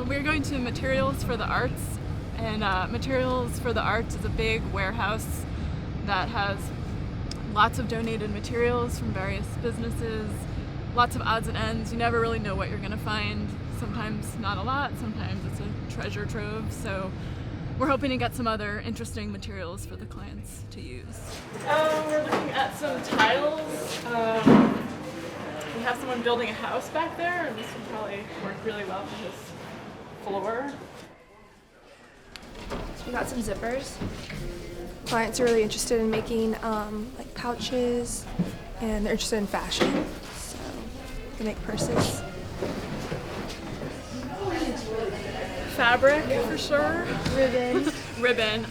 We're going to Materials for the Arts, and Materials for the Arts is a big warehouse that has lots of donated materials from various businesses, lots of odds and ends. You never really know what you're going to find. Sometimes not a lot, sometimes it's a treasure trove. So we're hoping to get some other interesting materials for the clients to use. We're looking at some tiles. We have someone building a house back there, and this would probably work really well for his floor. So we got some zippers. Clients are really interested in making like pouches, and they're interested in fashion, so they make purses. Fabric for sure. Ribbon. Ribbon.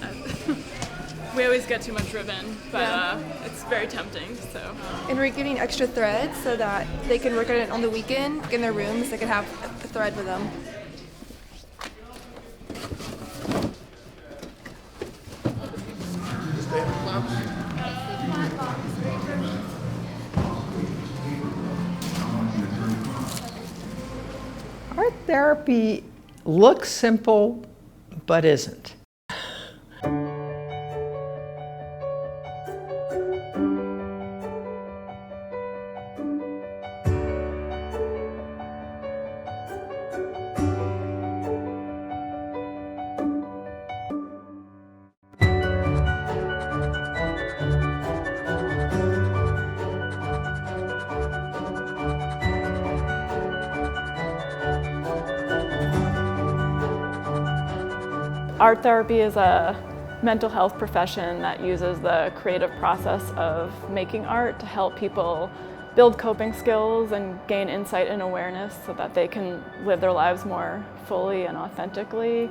We always get too much ribbon, but it's very tempting. So. And we're getting extra thread so that they can work on it on the weekend in their rooms. They can have the thread with them. Art therapy looks simple, but isn't. Art therapy is a mental health profession that uses the creative process of making art to help people build coping skills and gain insight and awareness so that they can live their lives more fully and authentically.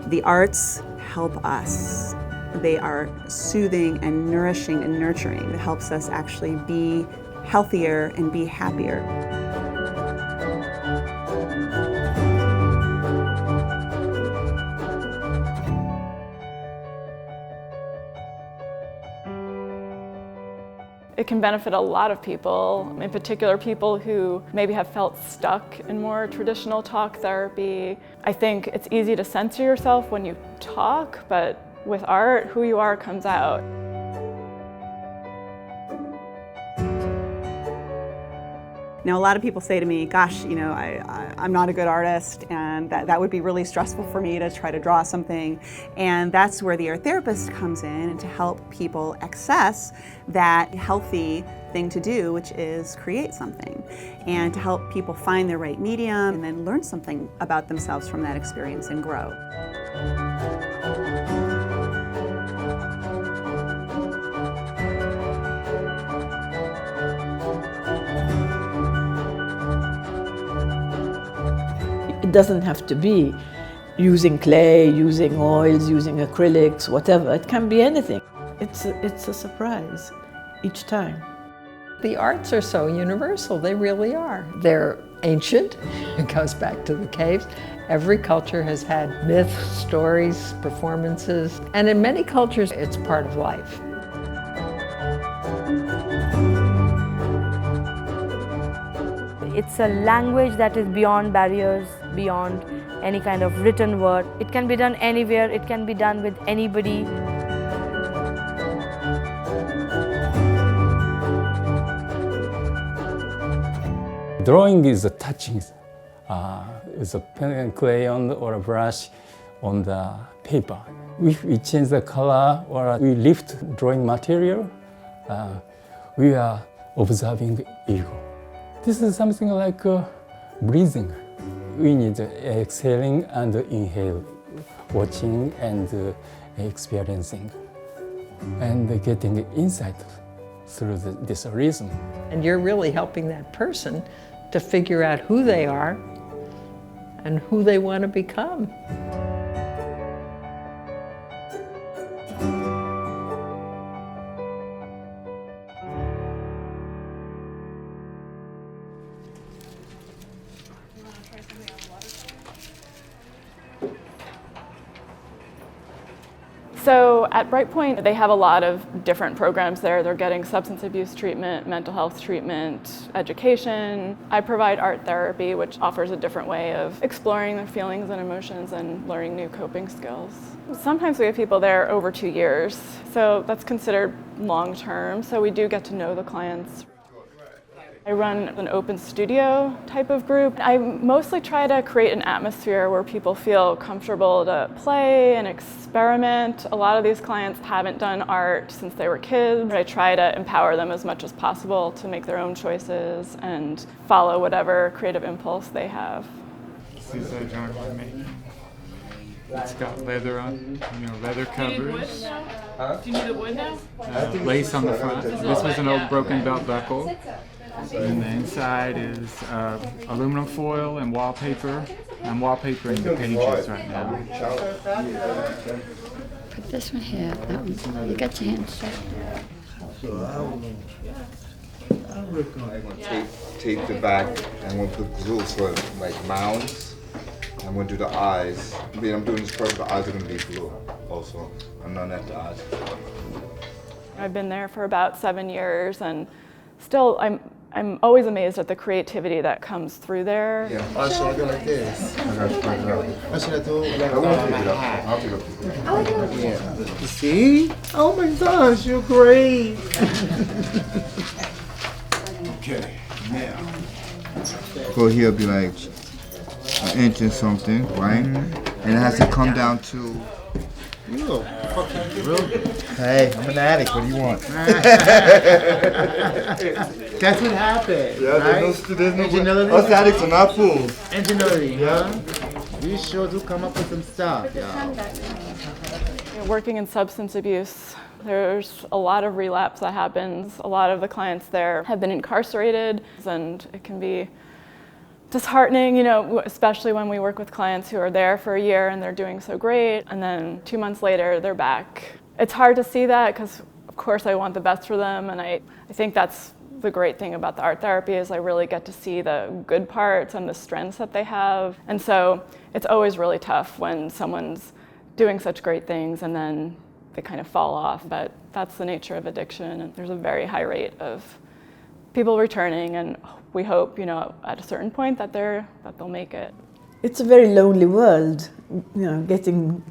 The arts help us. They are soothing and nourishing and nurturing. It helps us actually be healthier and be happier. It can benefit a lot of people, in particular people who maybe have felt stuck in more traditional talk therapy. I think it's easy to censor yourself when you talk, but with art, who you are comes out. Now, a lot of people say to me, gosh, you know, I'm not a good artist, and that would be really stressful for me to try to draw something. And that's where the art therapist comes in, and to help people access that healthy thing to do, which is create something, and to help people find their right medium and then learn something about themselves from that experience and grow. It doesn't have to be using clay, using oils, using acrylics, whatever. It can be anything. It's a surprise each time. The arts are so universal, they really are. They're ancient, it goes back to the caves. Every culture has had myths, stories, performances, and in many cultures it's part of life. It's a language that is beyond barriers, beyond any kind of written word. It can be done anywhere, it can be done with anybody. Drawing is a touching. It's a pen and crayon or a brush on the paper. If we change the color or we lift drawing material, we are observing ego. This is something like breathing. We need exhaling and inhale, watching and experiencing, and getting insight through this rhythm. And you're really helping that person to figure out who they are and who they want to become. So at Brightpoint, they have a lot of different programs there. They're getting substance abuse treatment, mental health treatment, education. I provide art therapy, which offers a different way of exploring their feelings and emotions and learning new coping skills. Sometimes we have people there over 2 years, so that's considered long-term, so we do get to know the clients. I run an open studio type of group. I mostly try to create an atmosphere where people feel comfortable to play and experiment. A lot of these clients haven't done art since they were kids. I try to empower them as much as possible to make their own choices and follow whatever creative impulse they have. This is a joint we're making. It's got leather on, leather covers. Do you need the wood now? Lace on the front. This was an old broken belt buckle. And the inside is aluminum foil and wallpaper. I'm wallpapering the pages right now. Put this one here. That one. You got your hands straight. I'm going to tape the back and I'm going to put glue for like mounds. I'm going to do the eyes. I'm doing this part, the eyes are going to be blue also. I'm not at the eyes. I've been there for about 7 years and still I'm always amazed at the creativity that comes through there. Yeah. Oh, should I go like this? I got to find it out. Or should I do it like that? I'll pick it up. Yeah. See? Oh my gosh, you're great. Okay, now. Go here, be like an inch or something, right? And it has to come down to. You fucking brilliant. Hey, I'm an addict. What do you want? That's what happened. Yeah, right? There's no us addicts are not fools. Ingenuity, huh? We sure do come up with some stuff, y'all. Working in substance abuse, there's a lot of relapse that happens. A lot of the clients there have been incarcerated, and it can be disheartening, especially when we work with clients who are there for a year and they're doing so great, and then 2 months later they're back. It's hard to see that because, of course, I want the best for them, and I think that's the great thing about the art therapy is I really get to see the good parts and the strengths that they have. And so it's always really tough when someone's doing such great things and then they kind of fall off, but that's the nature of addiction, and there's a very high rate of people returning, and we hope, at a certain point that they'll make it. It's a very lonely world, getting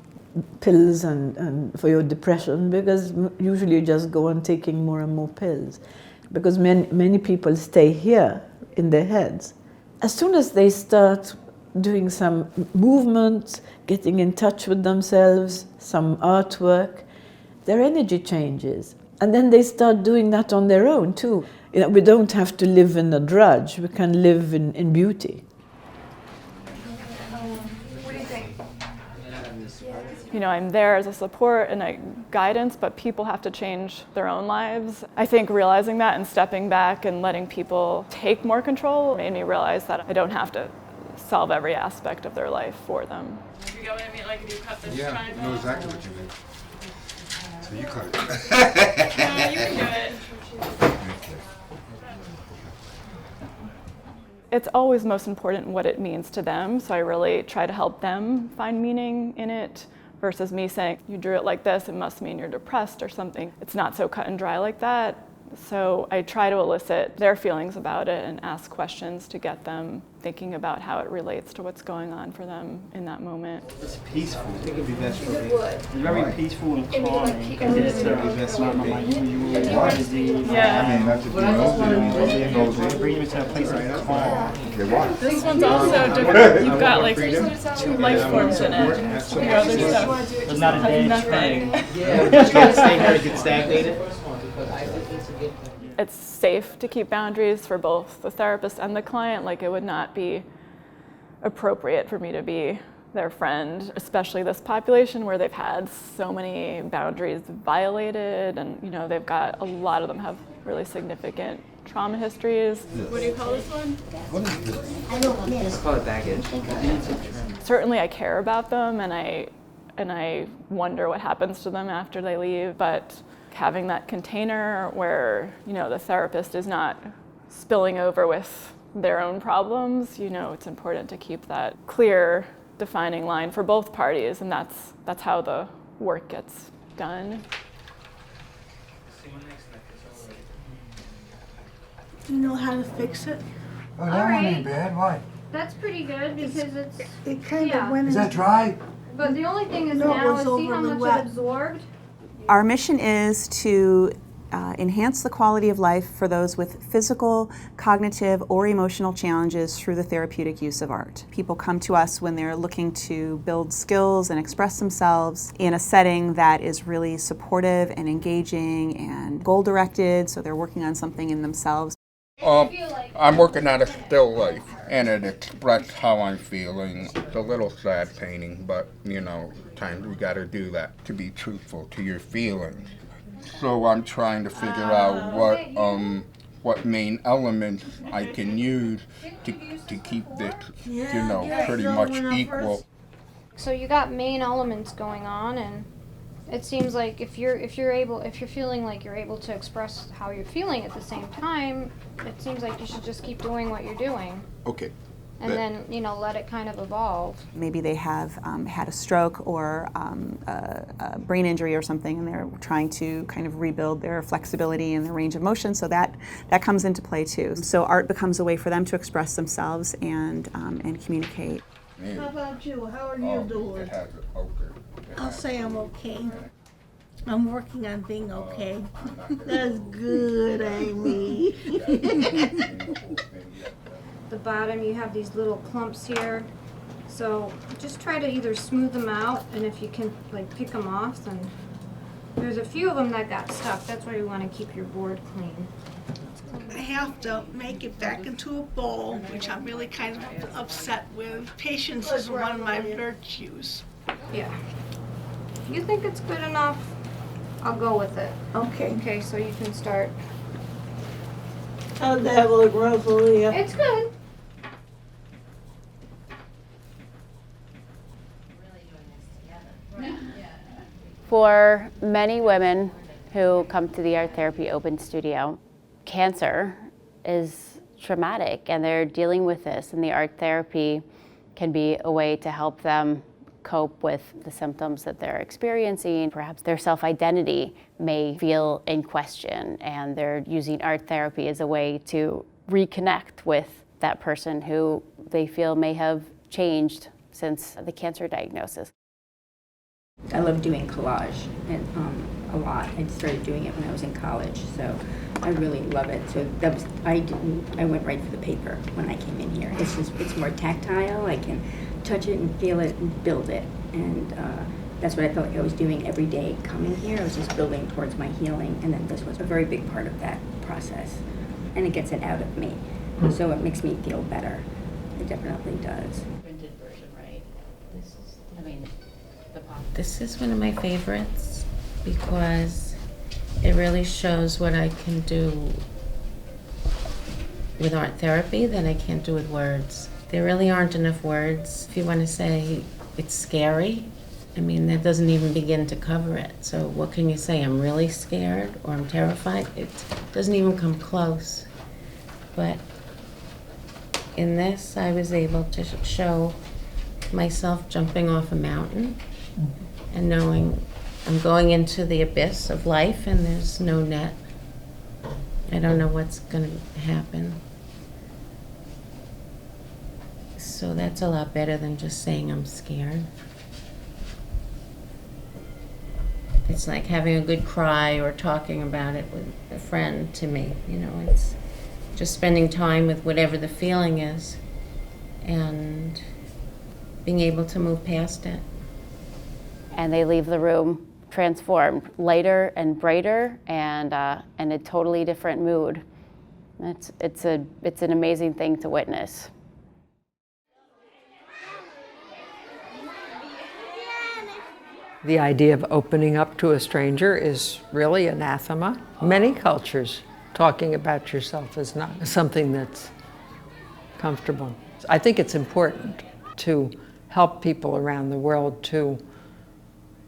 pills and for your depression, because usually you just go on taking more and more pills, because many people stay here in their heads. As soon as they start doing some movement, getting in touch with themselves, some artwork, their energy changes. And then they start doing that on their own too. We don't have to live in a drudge, we can live in beauty. What do you think? I'm there as a support and a guidance, but people have to change their own lives. I think realizing that and stepping back and letting people take more control made me realize that I don't have to solve every aspect of their life for them. You go in and like if you cut this triangle. I know exactly what you mean. So you cut it. No, you can do it. It's always most important what it means to them, so I really try to help them find meaning in it versus me saying, you drew it like this, it must mean you're depressed or something. It's not so cut and dry like that. So I try to elicit their feelings about it and ask questions to get them thinking about how it relates to what's going on for them in that moment. It's peaceful. I think it'd be best for me. It's very peaceful and calming compared to best for my usual disease. Yeah. I mean, not to be nosy. Bring you to a place of calm. Okay, why? This one's also different. You've got like 2 life forms in it. Your other stuff It's not a dead nothing. thing. Just trying to stay here to get stagnated. It's safe to keep boundaries for both the therapist and the client. Like it would not be appropriate for me to be their friend, especially this population where they've had so many boundaries violated, and a lot of them have really significant trauma histories. What do you call this one? Let's call it baggage. Certainly I care about them and I wonder what happens to them after they leave, but having that container where the therapist is not spilling over with their own problems, it's important to keep that clear defining line for both parties, and that's how the work gets done. Do you know how to fix it? Oh, that one ain't bad. Why? That's pretty good because It kind of went Is in. that dry? But the only thing is No, it now was is see how overly much wet. it absorbed? Our mission is to enhance the quality of life for those with physical, cognitive, or emotional challenges through the therapeutic use of art. People come to us when they're looking to build skills and express themselves in a setting that is really supportive and engaging and goal-directed, so they're working on something in themselves. I'm working on a still life, and it expressed how I'm feeling. It's a little sad painting, but you know, times we gotta do that to be truthful to your feelings. So I'm trying to figure out what main elements I can use to keep this, you know, pretty much equal. So you got main elements going on, and it seems like if you're feeling like you're able to express how you're feeling at the same time, it seems like you should just keep doing what you're doing. Okay. And then, you know, let it kind of evolve. Maybe they have had a stroke or a brain injury or something, and they're trying to kind of rebuild their flexibility and their range of motion, so that comes into play too. So art becomes a way for them to express themselves and communicate. How about you? How are you doing? It has a poker. I'll say I'm okay. I'm working on being okay. That's good, Amy. The bottom, you have these little clumps here. So just try to either smooth them out, and if you can like pick them off, then there's a few of them that got stuck. That's why you want to keep your board clean. I have to make it back into a bowl, which I'm really kind of upset with. Patience is one of my virtues. Yeah. If you think it's good enough, I'll go with it. Okay. Okay, so you can start. How'd that look, Rosalia? It's good. For many women who come to the Art Therapy Open Studio, cancer is traumatic and they're dealing with this, and the art therapy can be a way to help them cope with the symptoms that they're experiencing. Perhaps their self-identity may feel in question, and they're using art therapy as a way to reconnect with that person who they feel may have changed since the cancer diagnosis. I love doing collage and a lot. I started doing it when I was in college, so I really love it. So that was I went right for the paper when I came in here. It's more tactile. I can touch it and feel it and build it, and that's what I felt like I was doing every day coming here. I was just building towards my healing, and then this was a very big part of that process, and it gets it out of me, so it makes me feel better. It definitely does. Printed version, right? This is, I mean, this is one of my favorites because it really shows what I can do with art therapy that I can't do with words. There really aren't enough words. If you want to say it's scary, I mean, that doesn't even begin to cover it. So what can you say? I'm really scared or I'm terrified? It doesn't even come close. But in this, I was able to show myself jumping off a mountain and knowing I'm going into the abyss of life and there's no net. I don't know what's going to happen. So that's a lot better than just saying I'm scared. It's like having a good cry or talking about it with a friend to me. You know, it's just spending time with whatever the feeling is and being able to move past it. And they leave the room transformed, lighter and brighter, and a totally different mood. It's an amazing thing to witness. The idea of opening up to a stranger is really anathema. Many cultures, talking about yourself is not something that's comfortable. I think it's important to help people around the world to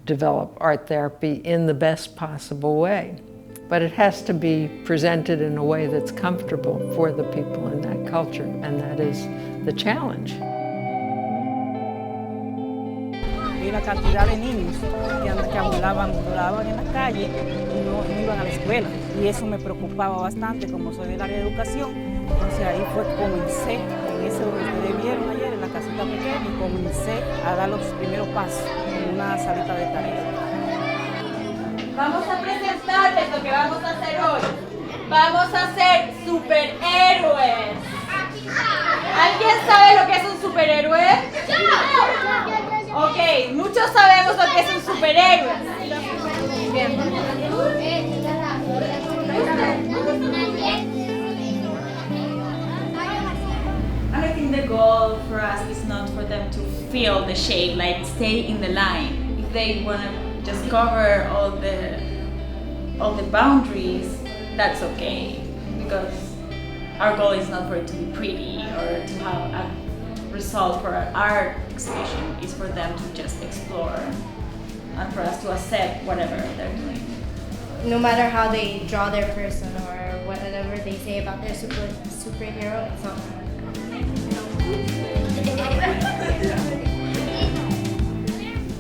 develop art therapy in the best possible way. But it has to be presented in a way that's comfortable for the people in that culture, and that is the challenge. había una cantidad de niños que ambulaban en la calle y no iban a la escuela. Y eso me preocupaba bastante, como soy del área de educación. Entonces ahí fue que comencé, en ese donde ustedes vieron ayer, en la casita pequeña, y comencé a dar los primeros pasos en una salita de tarea. Vamos a presentarles lo que vamos a hacer hoy. Vamos a ser superhéroes. ¿Alguien sabe lo que es un superhéroe? Ok, muchos sabemos lo que es un superhéroe. And I think the goal for us is not for them to feel the shape, like stay in the line. If they want to just cover all the boundaries, that's okay, because our goal is not for it to be pretty or to have a result for our art exhibition. It's for them to just explore and for us to accept whatever they're doing. No matter how they draw their person or whatever they say about their superhero, it's not.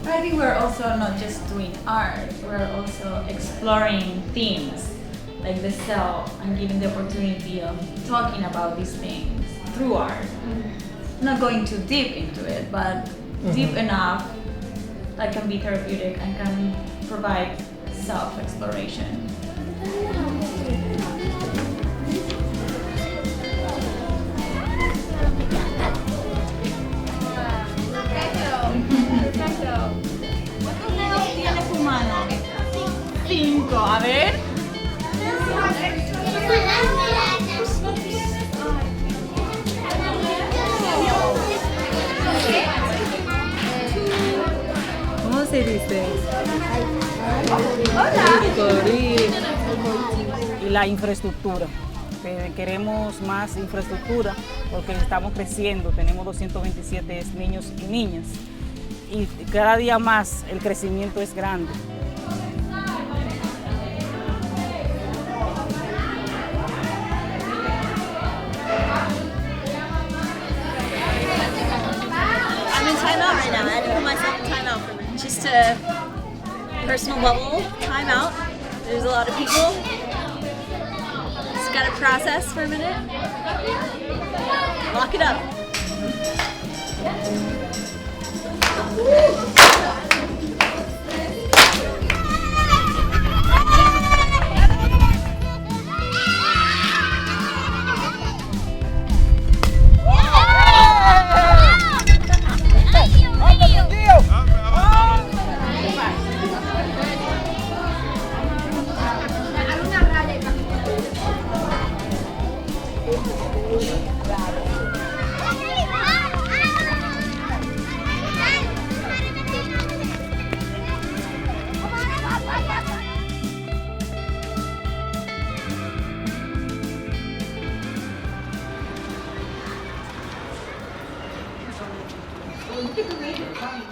I think we're also not just doing art, we're also exploring themes like the self and giving the opportunity of talking about these things through art. Not going too deep into it, but deep enough that can be therapeutic and can provide self-exploration. ¿Cuántos dedos tiene tu mano? 5, a ver. ¿Cómo se dice? Y la infraestructura. Queremos más infraestructura porque estamos creciendo, tenemos 227 niños y niñas y cada día más el crecimiento es grande. I'm in timeout right now. I had to put myself in timeout for just a personal bubble timeout. There's a lot of people. Just gotta process for a minute. Lock it up.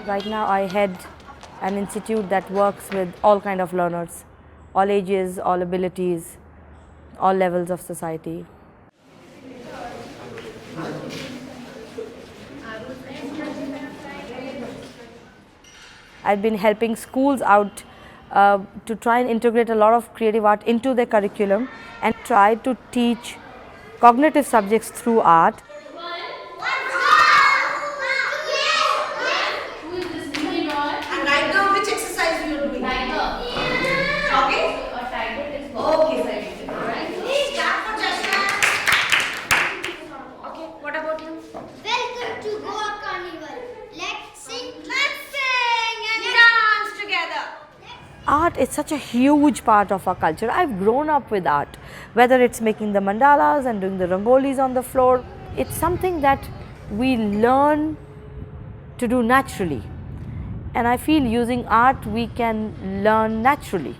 Right now I head an institute that works with all kind of learners, all ages, all abilities, all levels of society. I've been helping schools out to try and integrate a lot of creative art into their curriculum and try to teach cognitive subjects through art. And right now, which exercise you are doing? Tiger. Okay? Or tiger is okay. Please clap for Joshua. Okay, what about you? Welcome to Goa Carnival. Let's sing and dance together. Art is such a huge part of our culture. I've grown up with art, whether it's making the mandalas and doing the rangolis on the floor. It's something that we learn to do naturally. And I feel using art we can learn naturally.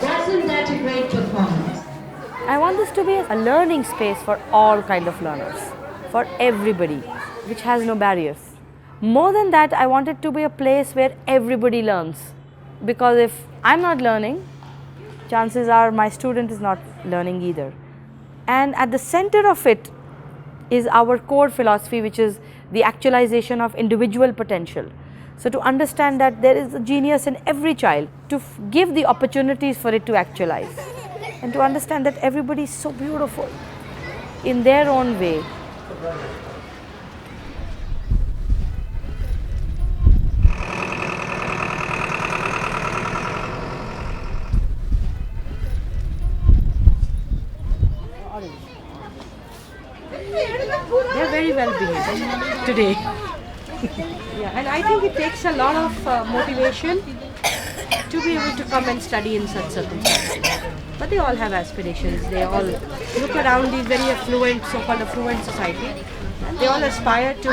Wasn't that a great performance? I want this to to be a learning space for all kind of learners, for everybody, which has no barriers. More than that, I want it to be a place where everybody learns. Because if I'm not learning, chances are my student is not learning either. And at the center of it is our core philosophy, which is the actualization of individual potential. So to understand that there is a genius in every child, to give the opportunities for it to actualize, and to understand that everybody is so beautiful in their own way. They're very well behaved today. Yeah, and I think it takes a lot of motivation to be able to come and study in such circumstances. But they all have aspirations. They all look around the very affluent, so-called affluent society, and they all aspire to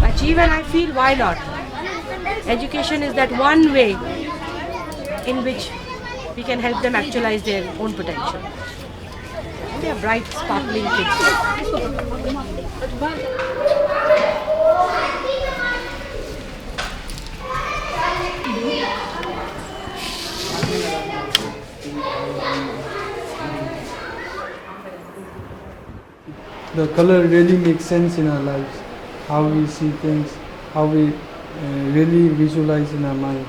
achieve, and I feel why not? Education is that one way in which we can help them actualize their own potential. And they are bright, sparkling kids. The color really makes sense in our lives, how we see things, how we really visualize in our mind.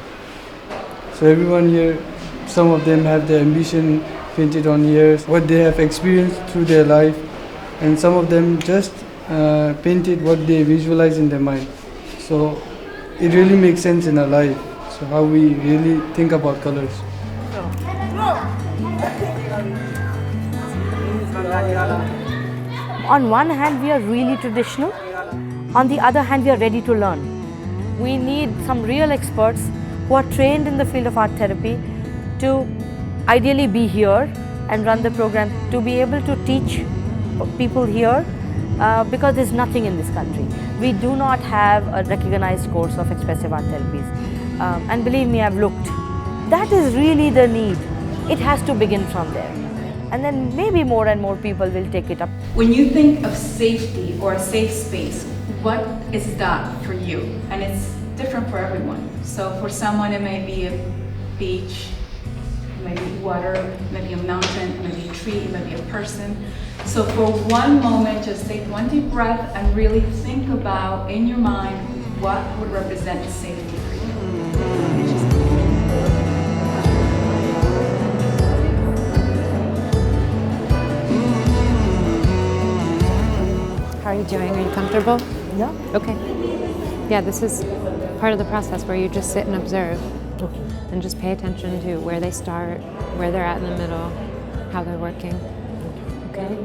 So everyone here, some of them have their ambition painted on here, what they have experienced through their life, and some of them just painted what they visualize in their mind. So it really makes sense in our life, so how we really think about colors. On one hand, we are really traditional. On the other hand, we are ready to learn. We need some real experts who are trained in the field of art therapy to ideally be here and run the program, to be able to teach people here because there's nothing in this country. We do not have a recognized course of expressive art therapies. And believe me, I've looked. That is really the need. It has to begin from there. And then maybe more and more people will take it up. When you think of safety or a safe space, what is that for you? And it's different for everyone. So for someone it may be a beach, it may be water, it may be a mountain, it may be a tree, it may be a person. So for one moment, just take one deep breath and really think about in your mind what would represent safety for you. How are you doing? Are you comfortable? Yeah. Okay. Yeah, this is part of the process where you just sit and observe and just pay attention to where they start, where they're at in the middle, how they're working. Okay?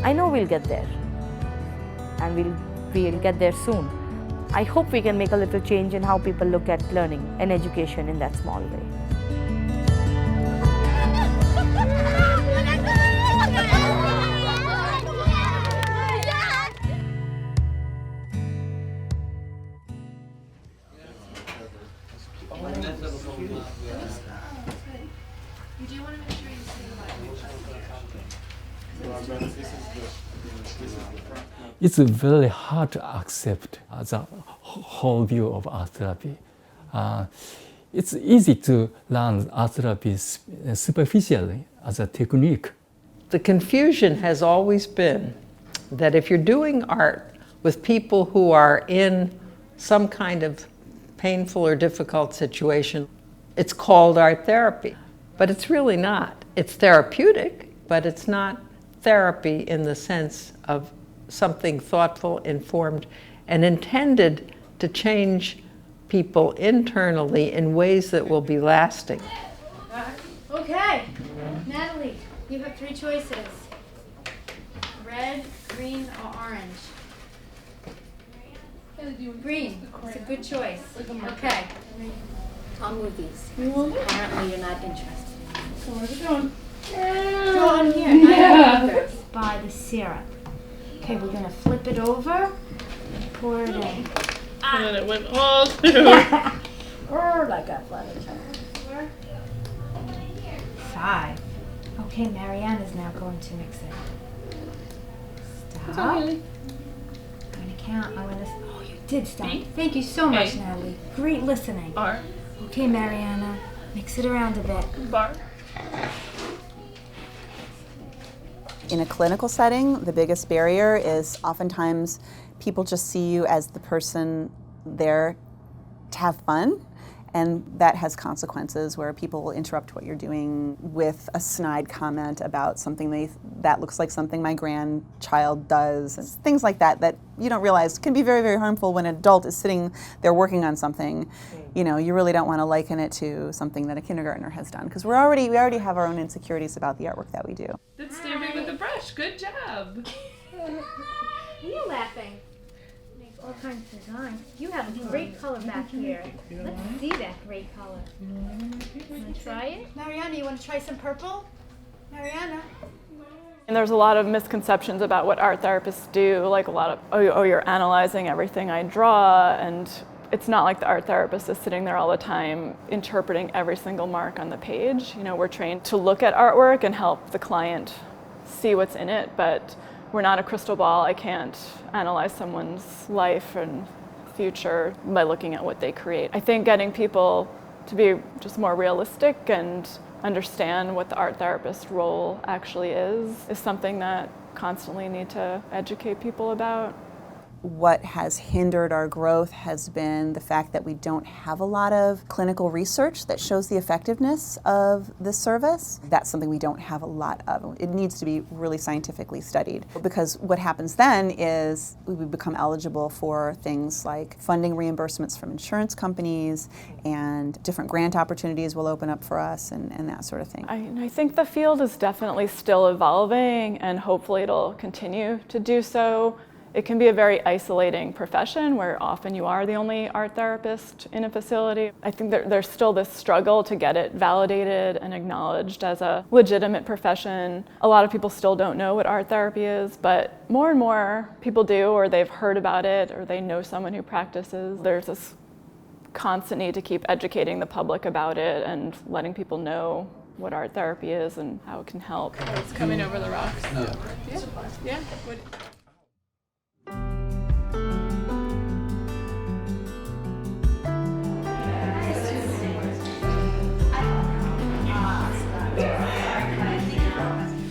I know we'll get there, and we'll get there soon. I hope we can make a little change in how people look at learning and education in that small way. It's very hard to accept the whole view of art therapy. It's easy to learn art therapy superficially as a technique. The confusion has always been that if you're doing art with people who are in some kind of painful or difficult situation, it's called art therapy. But it's really not. It's therapeutic, but it's not therapy in the sense of something thoughtful, informed, and intended to change people internally in ways that will be lasting. Okay, Natalie, you have 3 choices. Red, green, or orange. Green. It's a good choice. Okay. I'll move these. Apparently you're not interested. So where's it going? Go on here. Yeah. By the syrup. Okay, we're gonna flip it over and pour it in. And then it went all through. Like a flooded. 5. Okay, Mariana's now going to mix it. Stop. I'm going to count. Oh, you did stop. Thank you so much, Natalie. Great listening. R. Okay, Mariana, mix it around a bit. Bar. In a clinical setting, the biggest barrier is oftentimes people just see you as the person there to have fun, and that has consequences where people will interrupt what you're doing with a snide comment about something that looks like something my grandchild does, and things like that that you don't realize can be very, very harmful when an adult is sitting there working on something. You know, you really don't want to liken it to something that a kindergartner has done, because we already have our own insecurities about the artwork that we do. Did Stamping with the brush. Good job. You laughing? Make all kinds of designs. You have a great color back here. Let's see that great color. Want to try it? Mariana, you want to try some purple? Mariana? And there's a lot of misconceptions about what art therapists do, like a lot of, oh, you're analyzing everything I draw, and it's not like the art therapist is sitting there all the time interpreting every single mark on the page. You know, we're trained to look at artwork and help the client see what's in it, but we're not a crystal ball. I can't analyze someone's life and future by looking at what they create. I think getting people to be just more realistic and understand what the art therapist role actually is something that constantly need to educate people about. What has hindered our growth has been the fact that we don't have a lot of clinical research that shows the effectiveness of this service. That's something we don't have a lot of. It needs to be really scientifically studied, because what happens then is we become eligible for things like funding reimbursements from insurance companies, and different grant opportunities will open up for us, and that sort of thing. I think the field is definitely still evolving, and hopefully it'll continue to do so. It can be a very isolating profession where often you are the only art therapist in a facility. I think there's still this struggle to get it validated and acknowledged as a legitimate profession. A lot of people still don't know what art therapy is, but more and more people do, or they've heard about it, or they know someone who practices. There's this constant need to keep educating the public about it and letting people know what art therapy is and how it can help. It's coming over the rocks. Yeah. What?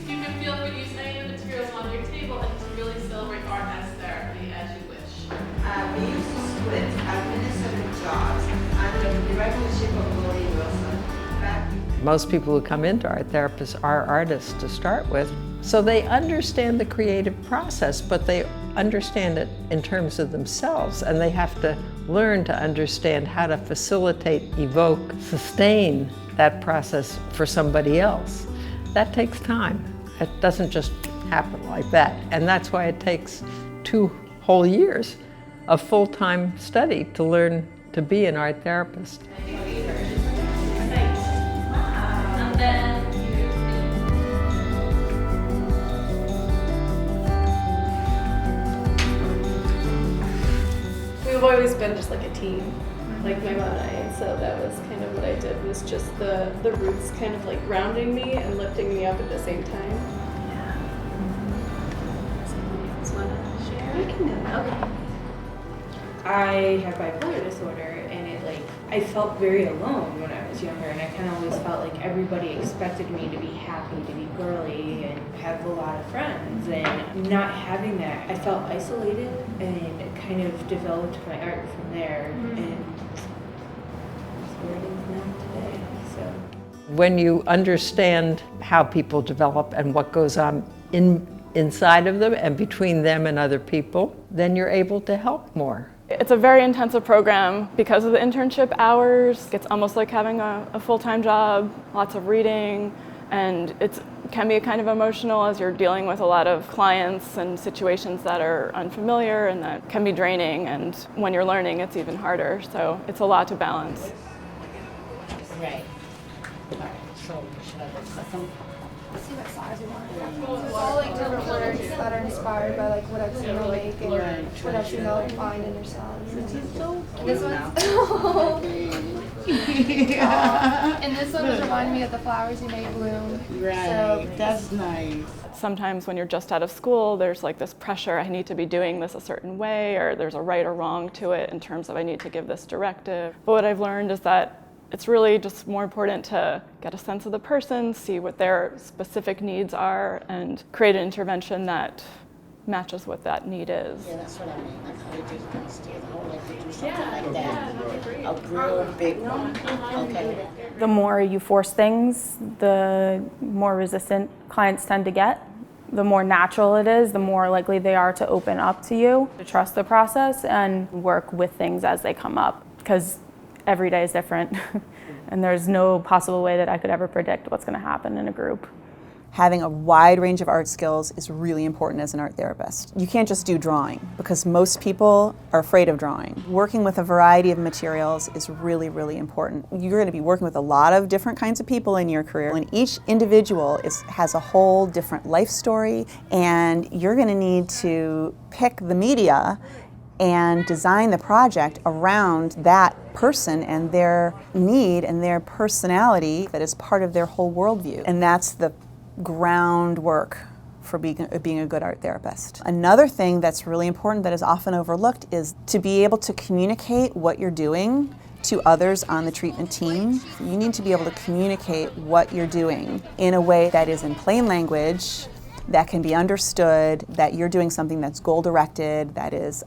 You can feel free to use any of the materials on your table and to really celebrate art as therapy as you wish. We used to split administrative jobs under the directorship of Lori Wilson. Most people who come into art therapists are artists to start with, so they understand the creative process, but they understand it in terms of themselves, and they have to learn to understand how to facilitate, evoke, sustain that process for somebody else. That takes time. It doesn't just happen like that, and that's why it takes 2 whole years of full-time study to learn to be an art therapist. We've always been just like a team, like my mom and I, and so that was kind of what I did, was just the roots kind of like grounding me and lifting me up at the same time. Yeah. Someone else want to share? I can do that. Okay. I have bipolar disorder, and I felt very alone when I was younger, and I kind of always felt like everybody expected me to be happy, to be girly, and have a lot of friends, and not having that, I felt isolated, and it kind of developed my art from there, and that's where it is now today. So When you understand how people develop and what goes on inside of them and between them and other people, then you're able to help more. It's a very intensive program because of the internship hours. It's almost like having a full-time job, lots of reading, and it's can be kind of emotional as you're dealing with a lot of clients and situations that are unfamiliar and that can be draining, and when you're learning it's even harder, so it's a lot to balance. Right. Alright, so should I look custom? See what size you want. It's all like different words that are inspired by like what I've seen them make and what I've seen them find in themselves. This one's and this one was reminding me of the flowers you made bloom. Right, So that's nice. Sometimes when you're just out of school, there's like this pressure, I need to be doing this a certain way, or there's a right or wrong to it in terms of I need to give this directive. But what I've learned is that it's really just more important to get a sense of the person, see what their specific needs are, and create an intervention that matches what that need is. Yeah, that's what I mean. Like how they just kind of steer the whole like to do something like that. A real big one. Okay. The more you force things, the more resistant clients tend to get. The more natural it is, the more likely they are to open up to you, to trust the process and work with things as they come up. Because every day is different, and there's no possible way that I could ever predict what's going to happen in a group. Having a wide range of art skills is really important as an art therapist. You can't just do drawing, because most people are afraid of drawing. Working with a variety of materials is really, really important. You're going to be working with a lot of different kinds of people in your career, and each individual has a whole different life story, and you're going to need to pick the media and design the project around that person and their need and their personality that is part of their whole worldview. And that's the groundwork for being a good art therapist. Another thing that's really important that is often overlooked is to be able to communicate what you're doing to others on the treatment team. You need to be able to communicate what you're doing in a way that is in plain language, that can be understood, that you're doing something that's goal-directed, that is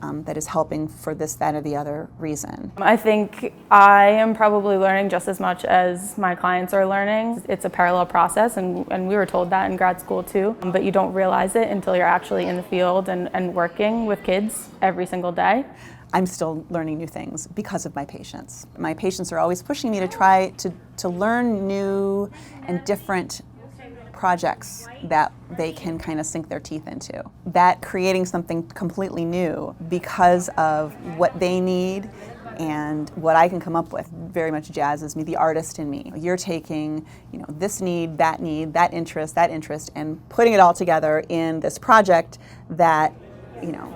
helping for this, that, or the other reason. I think I am probably learning just as much as my clients are learning. It's a parallel process, and we were told that in grad school too, but you don't realize it until you're actually in the field and working with kids every single day. I'm still learning new things because of my patients. My patients are always pushing me to try to learn new and different projects that they can kind of sink their teeth into. That creating something completely new because of what they need and what I can come up with very much jazzes me, the artist in me. You're taking, this need, that interest, and putting it all together in this project that,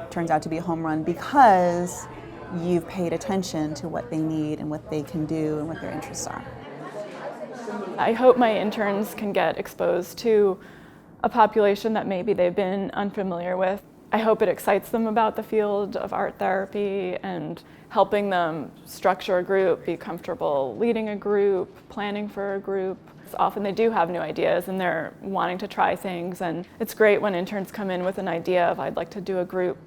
turns out to be a home run because you've paid attention to what they need and what they can do and what their interests are. I hope my interns can get exposed to a population that maybe they've been unfamiliar with. I hope it excites them about the field of art therapy and helping them structure a group, be comfortable leading a group, planning for a group. Often they do have new ideas and they're wanting to try things, and it's great when interns come in with an idea of I'd like to do a group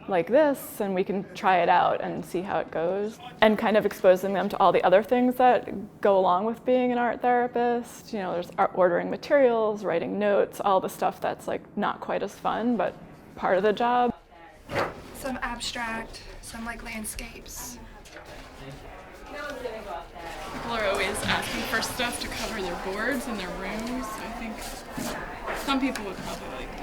like this, and we can try it out and see how it goes, and kind of exposing them to all the other things that go along with being an art therapist. There's ordering materials, writing notes, all the stuff that's like not quite as fun, but part of the job. Some abstract, some like landscapes. People are always asking for stuff to cover their boards and their rooms. I think some people would probably like these.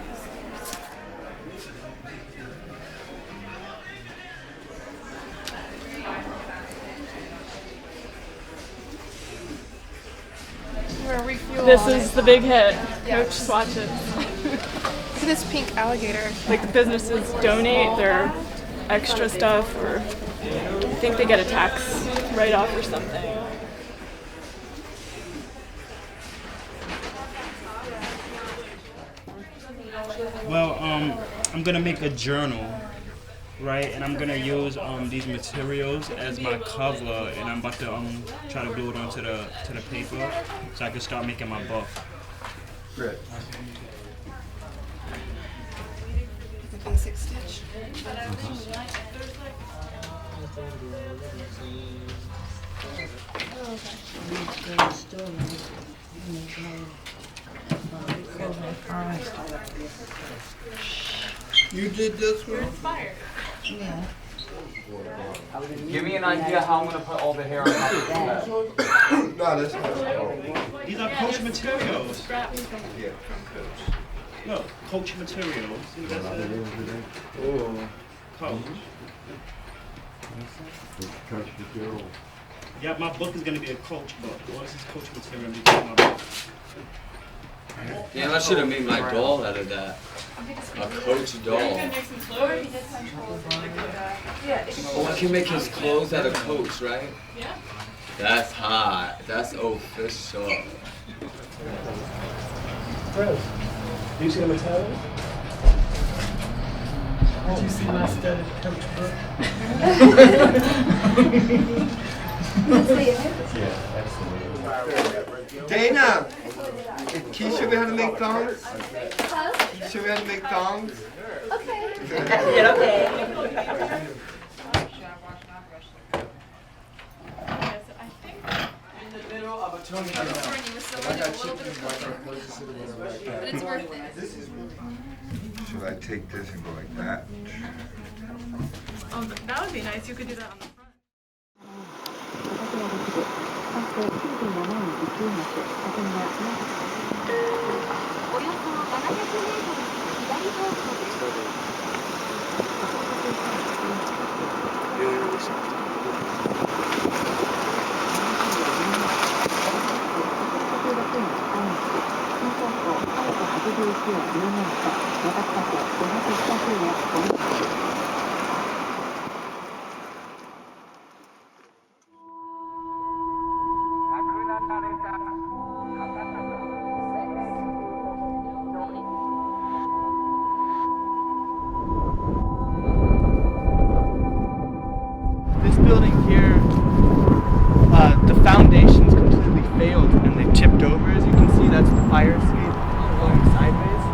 Where we fuel This on is it. the big hit, Yeah. Coach swatches. Look at this pink alligator. Like the businesses donate their extra stuff, or I think they get a tax write-off or something. Well, I'm gonna make a journal, right? And I'm gonna use these materials as my cover, and I'm about to try to glue it onto the paper so I can start making my book. Great. The basic stitch. You did this one? Inspired. Yeah. Give me an idea how I'm going to put all the hair on top of the head. No, that's not. These are Coach materials. Look, Coach materials. See, that's Coach. Coach material. Yeah, my book is going to be a Coach book. Well, this is Coach material. I'm becoming my book. Damn, I should have made my doll out of that. A Coach doll. Oh, I can make his clothes out of Coach, right? Yeah. That's hot. That's official. Rose, do you see the materials? Did you see my studded Coach book? Yeah, absolutely. Dana, can you show me how to make thongs? Can you show me how to make thongs? Okay. Yeah, okay. Should I take this and go like that? Oh, that would be nice. You could do that on the front. This building here, the foundations completely failed and they tipped over, as you can see. That's the fire escape going sideways.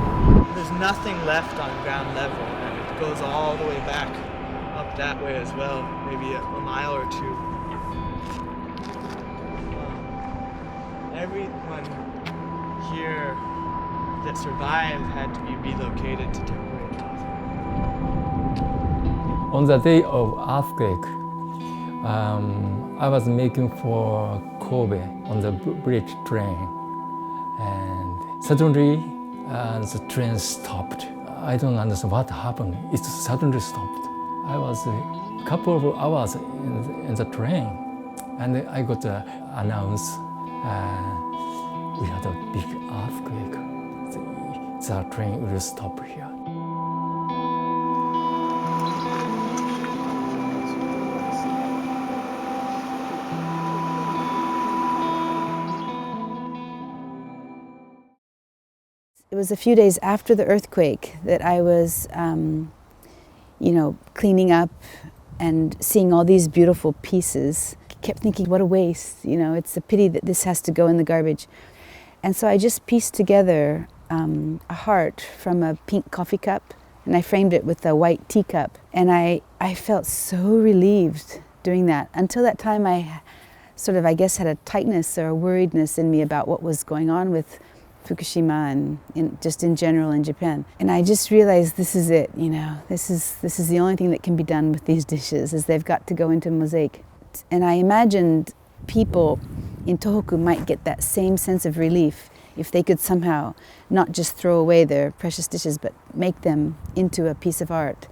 There's nothing left on ground level, and it goes all the way back up that way as well, maybe a mile or two. Everyone here that survived had to be relocated to temporary housing. On the day of earthquake, I was making for Kobe on the bridge train, and suddenly the train stopped. I don't understand what happened. It suddenly stopped. I was a couple of hours in the train, and I got announced we had a big earthquake. The train will stop here. It was a few days after the earthquake that I was, cleaning up and seeing all these beautiful pieces. I kept thinking, what a waste, it's a pity that this has to go in the garbage. And so I just pieced together a heart from a pink coffee cup, and I framed it with a white teacup. And I felt so relieved doing that. Until that time, I sort of, I guess, had a tightness or a worriedness in me about what was going on with Fukushima and just in general in Japan. And I just realized this is it, this is the only thing that can be done with these dishes, is they've got to go into mosaic. And I imagined people in Tohoku might get that same sense of relief if they could somehow not just throw away their precious dishes, but make them into a piece of art.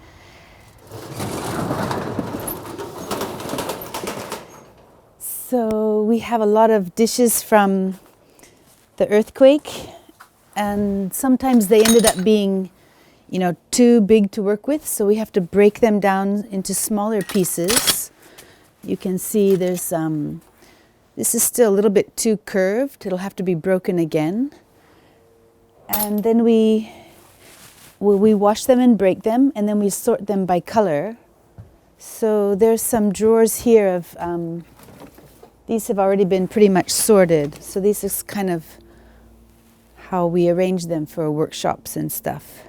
So we have a lot of dishes from the earthquake, and sometimes they ended up being, too big to work with, so we have to break them down into smaller pieces. You can see there's, this is still a little bit too curved. It'll have to be broken again. And then we wash them and break them, and then we sort them by color. So there's some drawers here of, these have already been pretty much sorted. So this is kind of how we arrange them for workshops and stuff.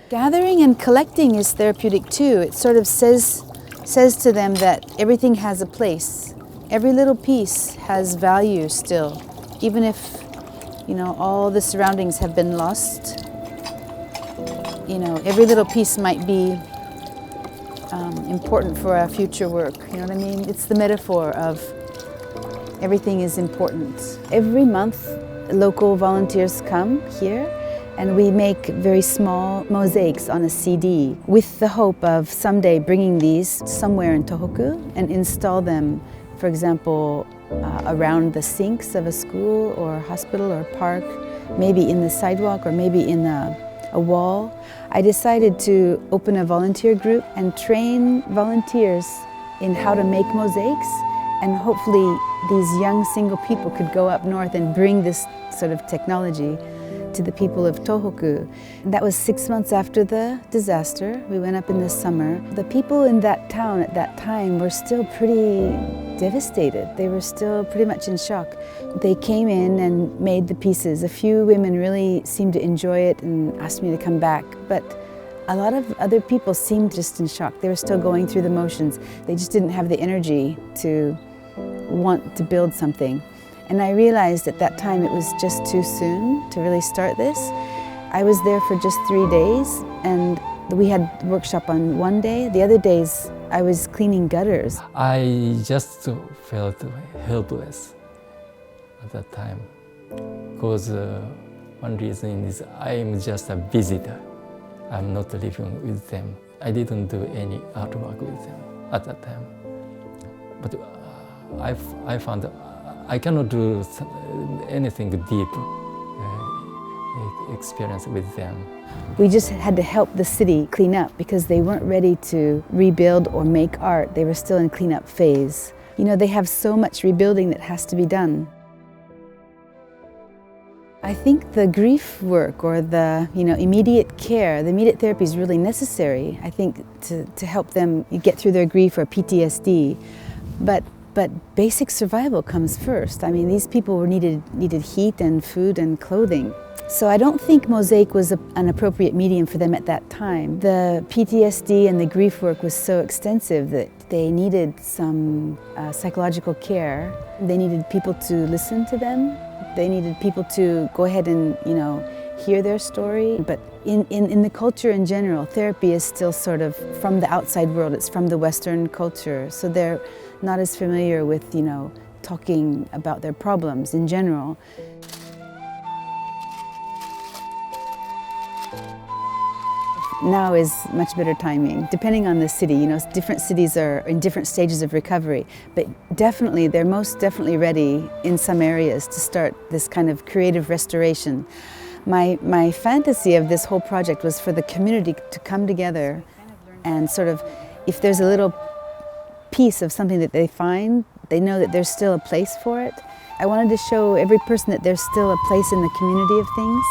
Gathering and collecting is therapeutic too. It sort of says to them that everything has a place. Every little piece has value still, even if, all the surroundings have been lost. Every little piece might be important for our future work. You know what I mean? It's the metaphor of everything is important. Every month, local volunteers come here and we make very small mosaics on a CD with the hope of someday bringing these somewhere in Tohoku and install them, for example, around the sinks of a school or hospital or park, maybe in the sidewalk or maybe in a wall. I decided to open a volunteer group and train volunteers in how to make mosaics, and hopefully these young single people could go up north and bring this sort of technology to the people of Tohoku. That was 6 months after the disaster. We went up in the summer. The people in that town at that time were still pretty devastated. They were still pretty much in shock. They came in and made the pieces. A few women really seemed to enjoy it and asked me to come back, but a lot of other people seemed just in shock. They were still going through the motions. They just didn't have the energy to want to build something. And I realized at that time it was just too soon to really start this. I was there for just 3 days, and we had workshop on one day. The other days I was cleaning gutters. I just felt helpless at that time, because one reason is I'm just a visitor. I'm not living with them. I didn't do any artwork with them at that time. But I found I cannot do anything deep experience with them. We just had to help the city clean up because they weren't ready to rebuild or make art. They were still in cleanup phase. You know, they have so much rebuilding that has to be done. I think the grief work or the immediate care, the immediate therapy is really necessary, I think, to help them get through their grief or PTSD. But basic survival comes first. I mean, these people needed heat and food and clothing. So I don't think mosaic was an appropriate medium for them at that time. The PTSD and the grief work was so extensive that they needed some psychological care. They needed people to listen to them. They needed people to go ahead and, hear their story. But in the culture in general, therapy is still sort of from the outside world. It's from the Western culture. So they're not as familiar with, talking about their problems in general. Now is much better timing, depending on the city. Different cities are in different stages of recovery, but definitely, they're most definitely ready in some areas to start this kind of creative restoration. My fantasy of this whole project was for the community to come together and sort of, if there's a little piece of something that they find, they know that there's still a place for it. I wanted to show every person that there's still a place in the community of things.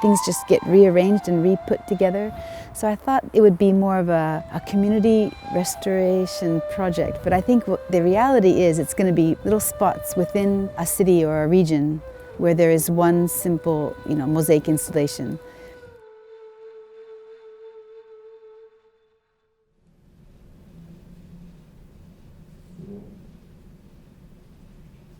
Things just get rearranged and re-put together. So I thought it would be more of a community restoration project. But I think the reality is it's going to be little spots within a city or a region where there is one simple, mosaic installation.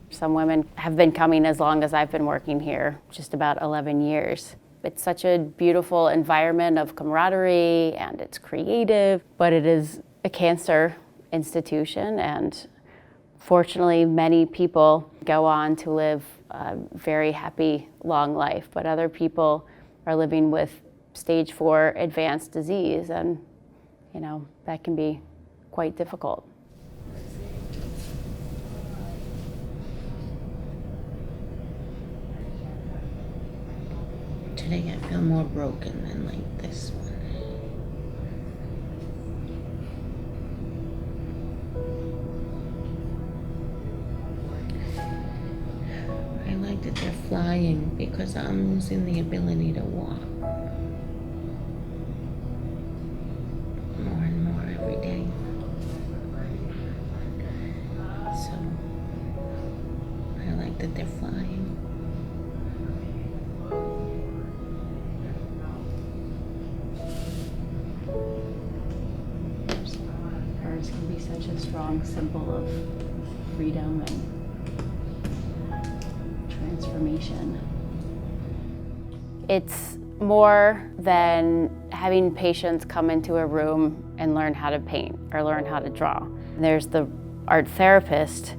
Some women have been coming as long as I've been working here, just about 11 years. It's such a beautiful environment of camaraderie, and it's creative, but it is a cancer institution, and fortunately many people go on to live a very happy, long life, but other people are living with stage 4 advanced disease, and that can be quite difficult. Today I feel more broken than like this one. I like that they're flying because I'm losing the ability to walk. More and more every day. So I like that they're flying. Birds can be such a strong symbol of freedom and transformation. It's more than having patients come into a room and learn how to paint or learn how to draw. And there's the art therapist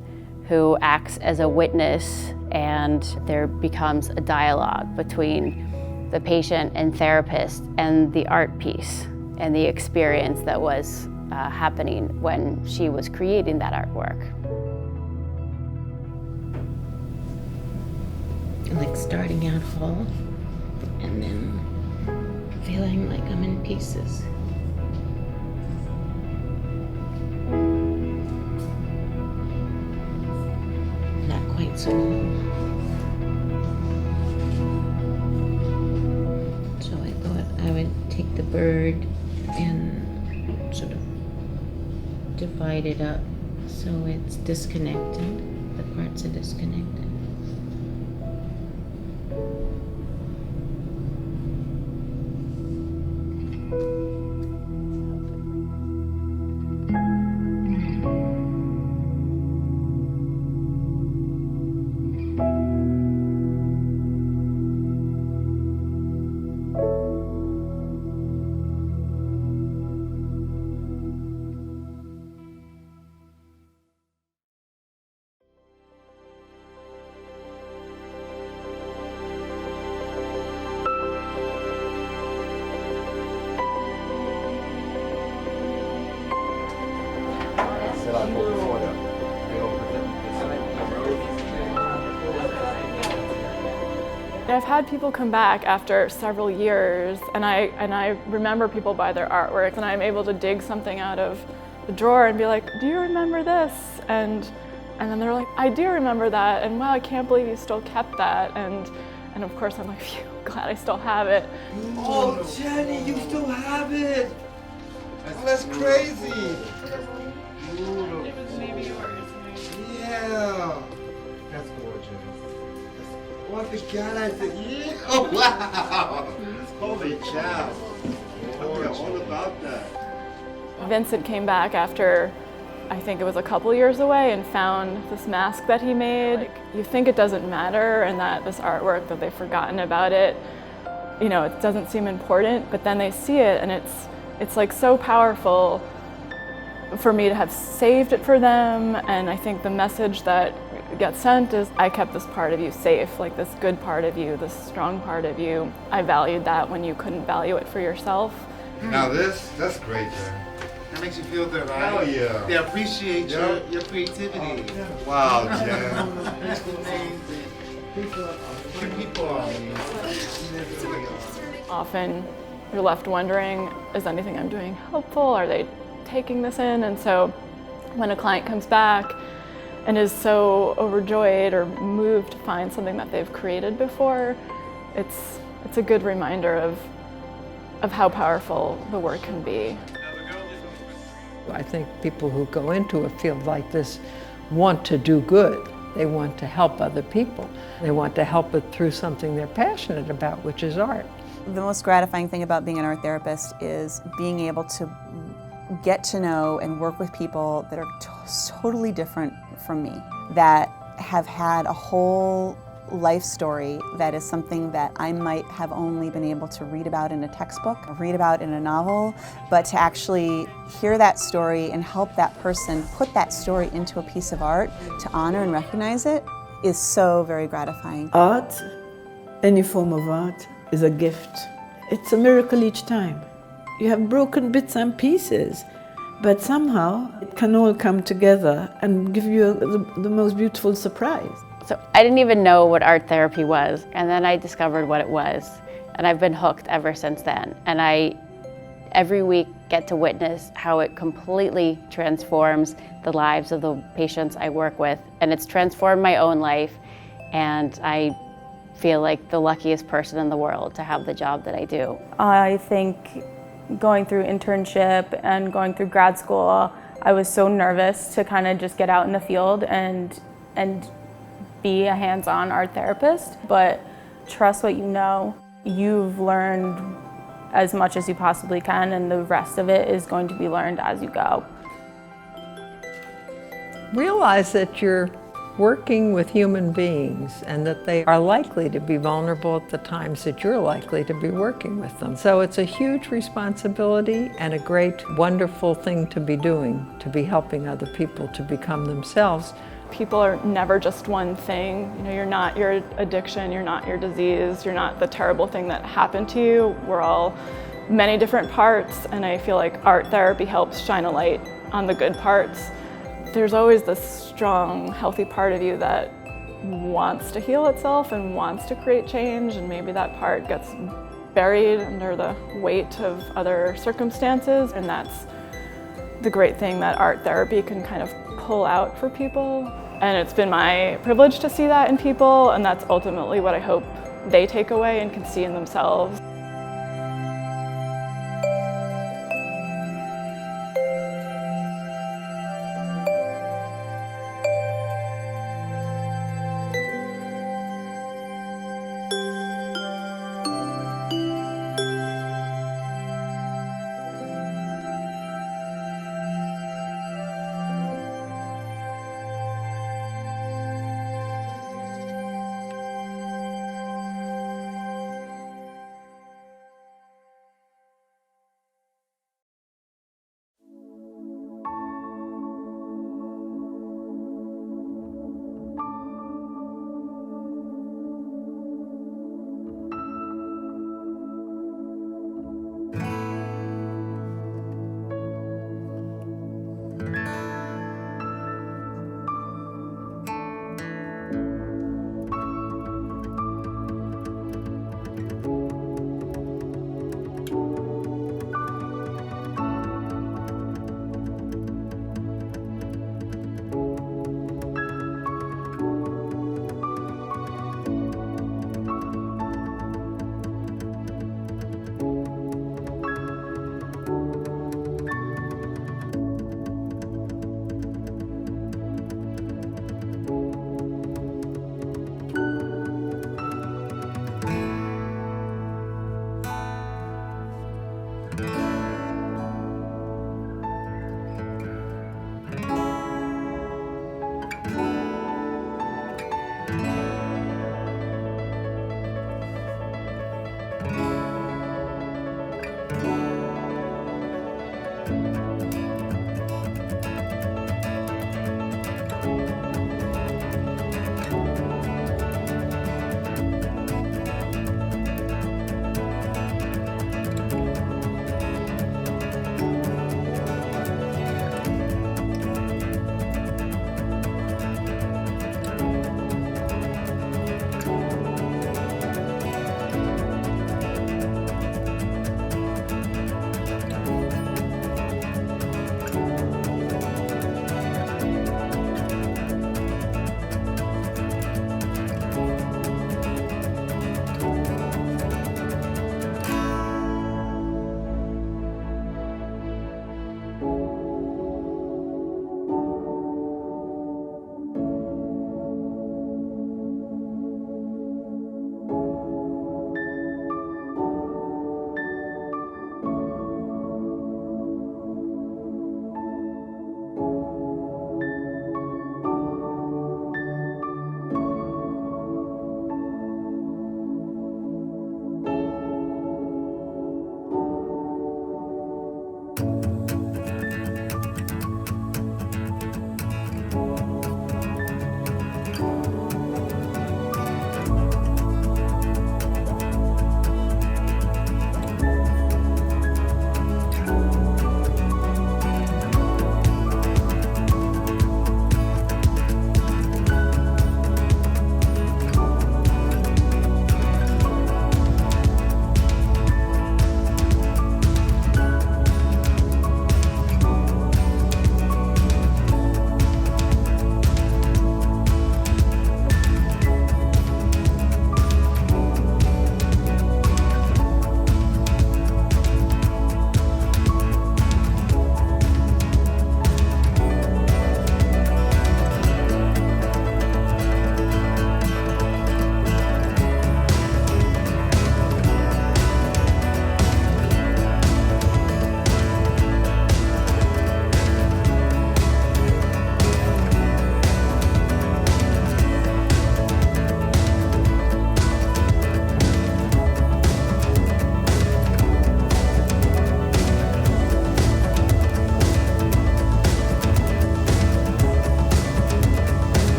who acts as a witness, and there becomes a dialogue between the patient and therapist and the art piece and the experience that was happening when she was creating that artwork. Like starting out whole and then feeling like I'm in pieces. Not quite so whole. So I thought I would take the bird and sort of divide it up so it's disconnected. The parts are disconnected. I've had people come back after several years, and I remember people by their artwork, and I'm able to dig something out of the drawer and be like, do you remember this? And then they're like, I do remember that, and wow, I can't believe you still kept that. And of course I'm like, phew, glad I still have it. Oh, Jenny, you still have it! Oh, that's crazy! It was maybe yours. Yeah! That's gorgeous. Oh, I forgot I did. Yeah. Oh, wow! Holy cow! I forgot all about that. Vincent came back after, I think it was a couple years away, and found this mask that he made. Like, you think it doesn't matter, and that this artwork, that they've forgotten about it, you know, it doesn't seem important, but then they see it, and it's like so powerful for me to have saved it for them. And I think the message that gets sent is, I kept this part of you safe, like this good part of you, this strong part of you. I valued that when you couldn't value it for yourself. Now that's great, Jen. That makes you feel good, right? Hell yeah. They appreciate your creativity. Wow, Jen. That's amazing. People are amazing. Often you're left wondering, is anything I'm doing helpful? Are they taking this in? And so when a client comes back and is so overjoyed or moved to find something that they've created before, it's a good reminder of how powerful the work can be. I think people who go into a field like this want to do good. They want to help other people. They want to help it through something they're passionate about, which is art. The most gratifying thing about being an art therapist is being able to get to know and work with people that are totally different from me, that have had a whole life story that is something that I might have only been able to read about in a textbook, or read about in a novel, but to actually hear that story and help that person put that story into a piece of art to honor and recognize it is so very gratifying. Art, any form of art, is a gift. It's a miracle each time. You have broken bits and pieces, but somehow it can all come together and give you the most beautiful surprise. So I didn't even know what art therapy was, and then I discovered what it was, and I've been hooked ever since then. And I, every week, get to witness how it completely transforms the lives of the patients I work with, and it's transformed my own life, and I feel like the luckiest person in the world to have the job that I do. I think going through internship and going through grad school, I was so nervous to kind of just get out in the field and be a hands-on art therapist, but trust what you know. You've learned as much as you possibly can, and the rest of it is going to be learned as you go. Realize that you're working with human beings and that they are likely to be vulnerable at the times that you're likely to be working with them. So it's a huge responsibility and a great, wonderful thing to be doing, to be helping other people to become themselves. People are never just one thing. You know, you're not your addiction, you're not your disease, you're not the terrible thing that happened to you. We're all many different parts, and I feel like art therapy helps shine a light on the good parts. There's always this strong, healthy part of you that wants to heal itself and wants to create change, and maybe that part gets buried under the weight of other circumstances, and that's the great thing that art therapy can kind of pull out for people. And it's been my privilege to see that in people, and that's ultimately what I hope they take away and can see in themselves.